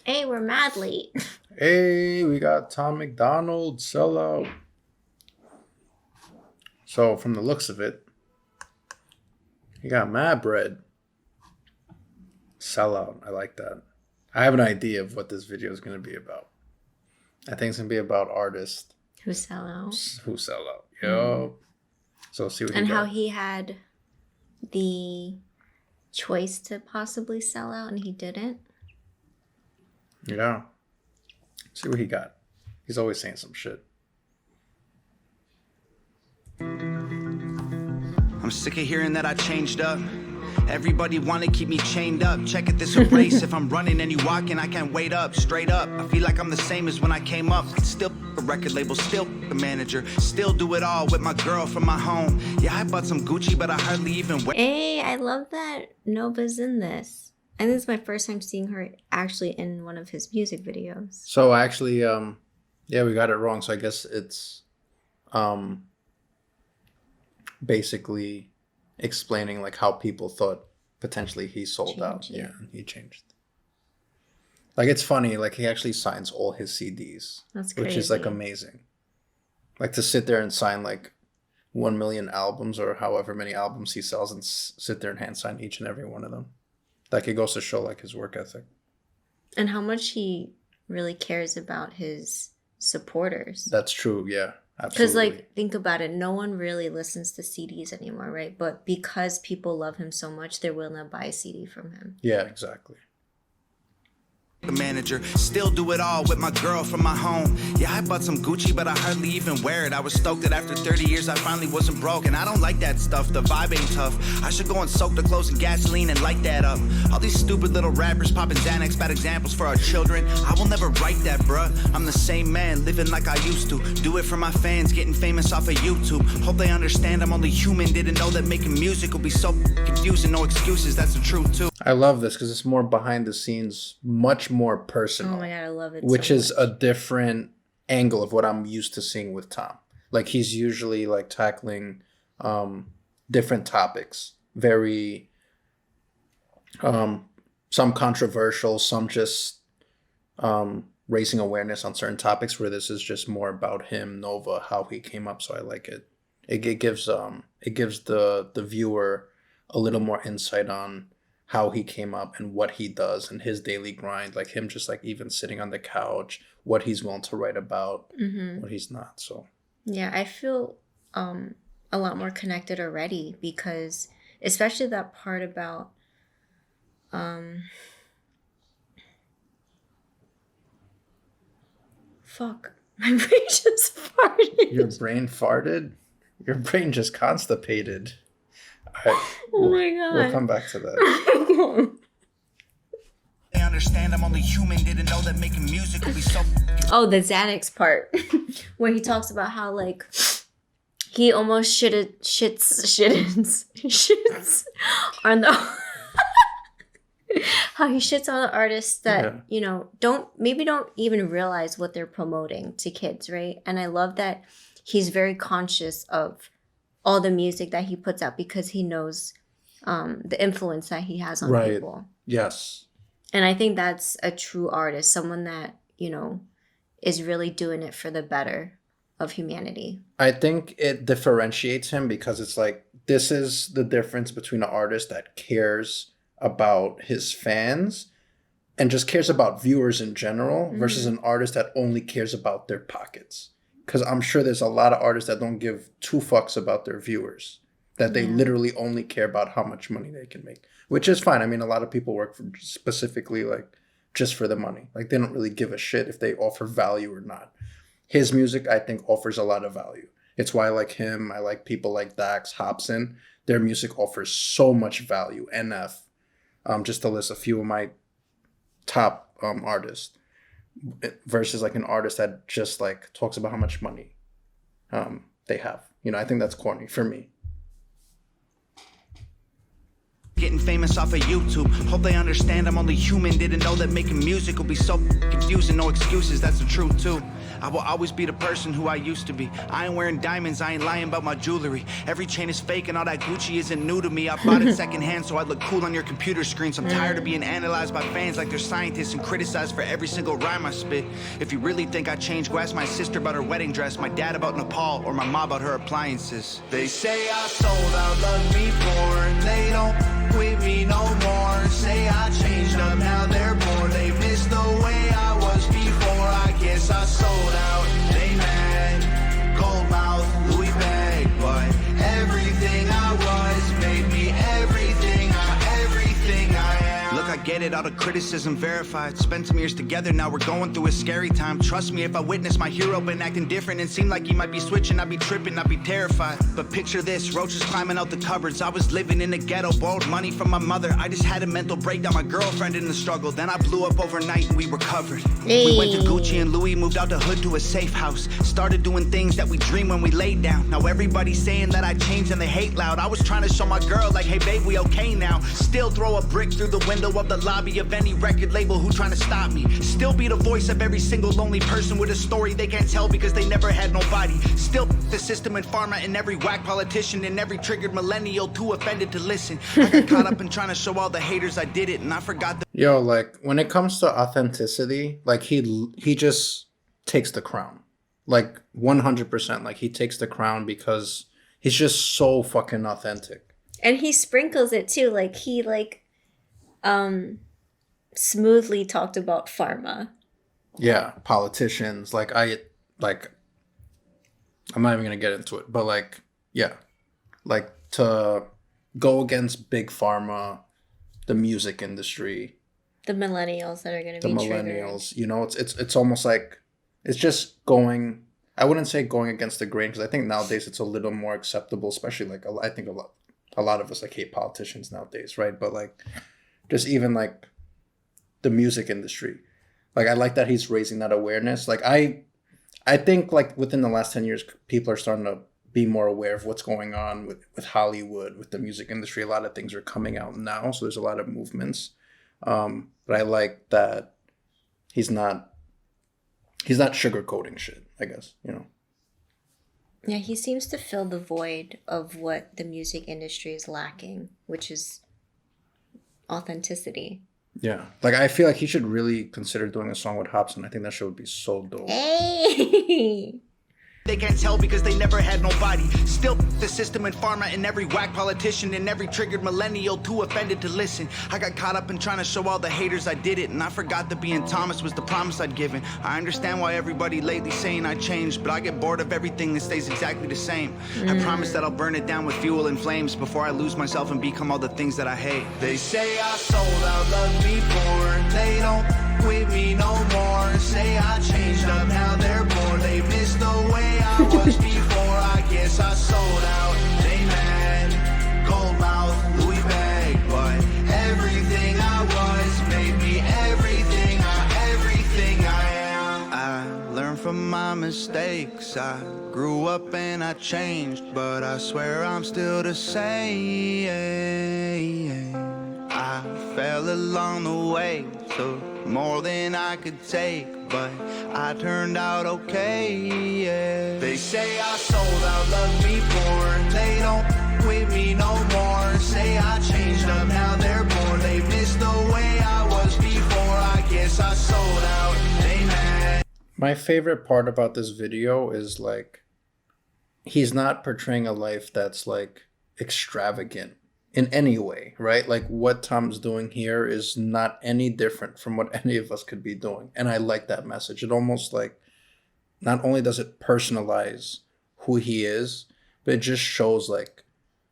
Hey, we're mad late. Hey, we got Tom MacDonald, Sellout. So from the looks of it, you got mad bread. Sellout. I like that. I have an idea of what this video is going to be about. I think it's going to be about artists Who sell out. who sell out. Yo. So see what And he how got. he had the choice to possibly sell out and he didn't. Yeah. See what he got. He's always saying some shit. I'm sick of hearing that I changed up. Everybody wanna keep me chained up. Check it, this a race. If I'm running and you walking, I can't wait up. Straight up, I feel like I'm the same as when I came up. Still a record label, still a manager. Still do it all with my girl from my home. Yeah, I bought some Gucci, but I hardly even wear. Hey, I love that Nova's in this. I think it's my first time seeing her actually in one of his music videos. So actually, yeah, we got it wrong. So I guess it's basically explaining like how people thought potentially he sold out. Changed, yeah. Yeah, he changed. Like it's funny, like he actually signs all his CDs. That's which is like crazy. amazing. Like to sit there and sign like 1 million albums or however many albums he sells and sit there and hand sign each and every one of them. Like it goes to show like his work ethic. And how much he really cares about his supporters. That's true, yeah. Because, Absolutely. like, think about it. No one really listens to CDs anymore, right? But because people love him so much, they're willing to buy a CD from him. Yeah, exactly. A manager, still do it all with my girl from my home. Yeah, I bought some Gucci, but I hardly even wear it. I was stoked that after 30 years I finally wasn't broke. And I don't like that stuff, the vibe ain't tough. I should go and soak the clothes in gasoline and light that up. All these stupid little rappers popping Xanax, bad examples for our children. I will never write that, bruh. I'm the same man, living like I used to. Do it for my fans, getting famous off of YouTube. Hope they understand I'm only human. Didn't know that making music would be so confusing. No excuses, that's the truth too. I love this because it's more behind the scenes, much more personal. Oh my God, I love it. Which so is much. a different angle of what I'm used to seeing with Tom. Like he's usually like tackling different topics, very some controversial, some just raising awareness on certain topics. Where this is just more about him, Nova, how he came up. So I like it. It gives the viewer a little more insight on how he came up and what he does and his daily grind, like him just like even sitting on the couch, what he's willing to write about, what he's not. So Yeah, I feel a lot more connected already because especially that part about fuck. My brain just farted. your brain farted, your brain just constipated. All right, Oh my God. we'll come back to that. They understand I'm only human. Didn't know that making music would be so. Oh, the Xanax part where he talks about how like he almost shits on the how he shits on the artists that Yeah. don't even realize what they're promoting to kids, right? And I love that he's very conscious of all the music that he puts out because he knows the influence that he has on Right. people. Yes. And I think that's a true artist, someone that, is really doing it for the better of humanity. I think it differentiates him because it's like this is the difference between an artist that cares about his fans and just cares about viewers in general versus an artist that only cares about their pockets. Because I'm sure there's a lot of artists that don't give two fucks about their viewers, that they Yeah. literally only care about how much money they can make, which is fine. I mean, a lot of people work for specifically like just for the money. Like they don't really give a shit if they offer value or not. His music, I think, offers a lot of value. It's why I like him. I like people like Dax, Hobson. Their music offers so much value. NF, just to list a few of my top artists, versus like an artist that just like talks about how much money they have. I think that's corny for me. Getting getting famous off of YouTube. Hope they understand I'm only human. Didn't know that making music will be so confusing. No excuses, that's the truth too. I will always be the person who I used to be. I ain't wearing diamonds, I ain't lying about my jewelry. Every chain is fake and all that Gucci isn't new to me. I bought it secondhand so I'd look cool on your computer screens. I'm tired of being analyzed by fans like they're scientists and criticized for every single rhyme I spit. If you really think I changed, go ask my sister about her wedding dress, my dad about Nepal, or my mom about her appliances. They say I sold out, love me born. They don't with me no more. Say I changed up, now they're bored. They miss the way I was before. I guess I sold out. They mad, gold mouth, Louis bag, but everything I was made me everything I am. Look, I get it, all the criticism verified. Spent some years together, now we're going through a scary time. Trust me, if I witness my hero been acting different and seemed like he might be switching, I'd be tripping, I'd be terrified. But picture this, roaches climbing out the cupboards. I was living in the ghetto, borrowed money from my mother. I just had a mental breakdown, my girlfriend in the struggle. Then I blew up overnight and we recovered. We went to Gucci and Louis, moved out the hood to a safe house. Started doing things that we dream when we laid down. Now everybody's saying that I changed and they hate loud. I was trying to show my girl like, hey babe, we okay now. Still throw a brick through the window of the lobby of any record label who trying to stop me. Still be the voice of every single lonely person with a story they can't tell because they never had nobody. Still the system and pharma and every whack politician and every triggered millennial too offended to listen. I got caught up in trying to show all the haters I did it and I forgot the Yo, like when it comes to authenticity, like he just takes the crown. Like 100%. Like he takes the crown because he's just so fucking authentic. And he sprinkles it too. Like he smoothly talked about pharma. Yeah, politicians. I'm not even gonna get into it, but like, yeah, like to go against big pharma, the music industry, The millennials that are going to the be millennials. triggered. You know, it's almost like it's just going. I wouldn't say going against the grain because I think nowadays it's a little more acceptable, especially like I think a lot of us like hate politicians nowadays, right? But like, just even like the music industry, like I like that he's raising that awareness. Like I think like within the last 10 years, people are starting to be more aware of what's going on with Hollywood, with the music industry. A lot of things are coming out now, so there's a lot of movements. But I like that he's not sugarcoating shit, I guess, you know. Yeah, he seems to fill the void of what the music industry is lacking, which is authenticity. Yeah. Like I feel like he should really consider doing a song with Hobson. I think that shit would be so dope. Hey! They can't tell because they never had nobody. Still the system and pharma and every whack politician and every triggered millennial too offended to listen. I got caught up in trying to show all the haters I did it, and I forgot that being Thomas was the promise I'd given. I understand why everybody lately saying I changed, but I get bored of everything that stays exactly the same. I promise that I'll burn it down with fuel and flames before I lose myself and become all the things that I hate. They say I sold out, love me born. They don't with me no more. Say I changed up, now they're bored. They miss the way I was before. I guess I sold out. They mad, gold mouth, Louis bag, but everything I was made me everything I am. I learned from my mistakes. I grew up and I changed, but I swear I'm still the same. I fell along the way, took more than I could take, but I turned out okay, yeah. They say I sold out, love me born. They don't with me no more. Say I changed up, now they're bored. They miss the way I was before. I guess I sold out, they mad. My favorite part about this video is like he's not portraying a life that's like extravagant in any way, right? Like what Tom's doing here is not any different from what any of us could be doing. And I like that message. It almost like, not only does it personalize who he is, but it just shows like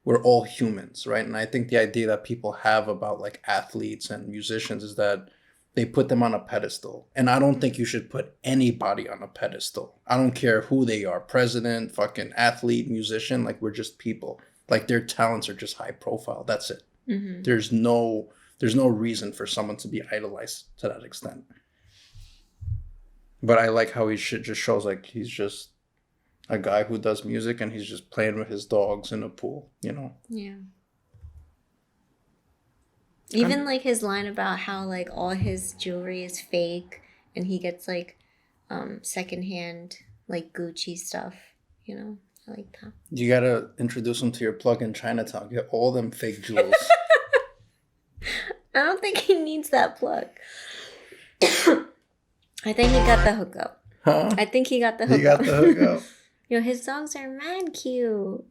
we're all humans, right? And I think the idea that people have about like athletes and musicians is that they put them on a pedestal. And I don't think you should put anybody on a pedestal. I don't care who they are, president, fucking athlete, musician, like we're just people. Like their talents are just high profile. That's it. Mm-hmm. There's no reason for someone to be idolized to that extent. But I like how he just shows like he's just a guy who does music and he's just playing with his dogs in a pool, you know? Yeah. Even like his line about how like all his jewelry is fake and he gets like secondhand like Gucci stuff, you know. I like that. You gotta introduce him to your plug in Chinatown. Get all them fake jewels. I don't think he needs that plug. I think he got the hookup. Huh? I think he got the hookup. He got the hookup. Yo, his songs are mad cute.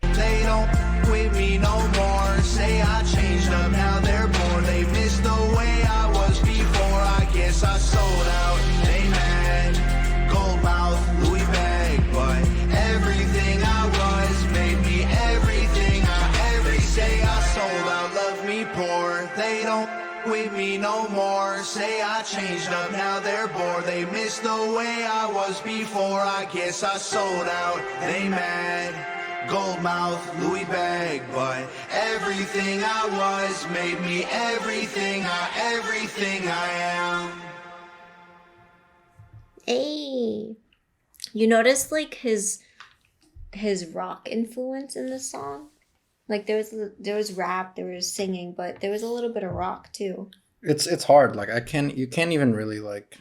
They don't with me no more. Say I changed up, now they're bored. They miss the way I was before. I guess I sold out. They mad. Gold mouth, Louis bag, but everything I was made me everything I ever say. I sold out, love me poor. They don't with me no more. Say I changed up, now they're bored. They miss the way I was before. I guess I sold out. They mad. Gold mouth, Louis bag, but everything I was made me everything I am. Hey, you notice like his rock influence in the song? Like there was rap, there was singing, but there was a little bit of rock too. It's hard. Like you can't even really like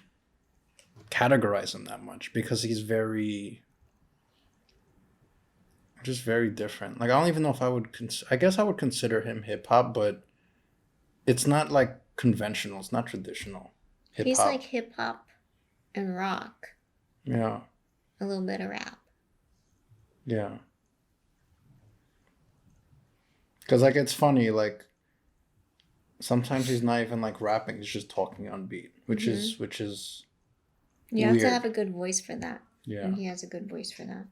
categorize him that much because he's just very different. Like I don't even know if I would I guess I would consider him hip hop, but it's not like conventional. It's not traditional hip hop. He's like hip hop and rock. Yeah. A little bit of rap. Yeah. Cuz like it's funny like sometimes he's not even like rapping, he's just talking on beat, which is You have weird. to have a good voice for that. Yeah. And he has a good voice for that.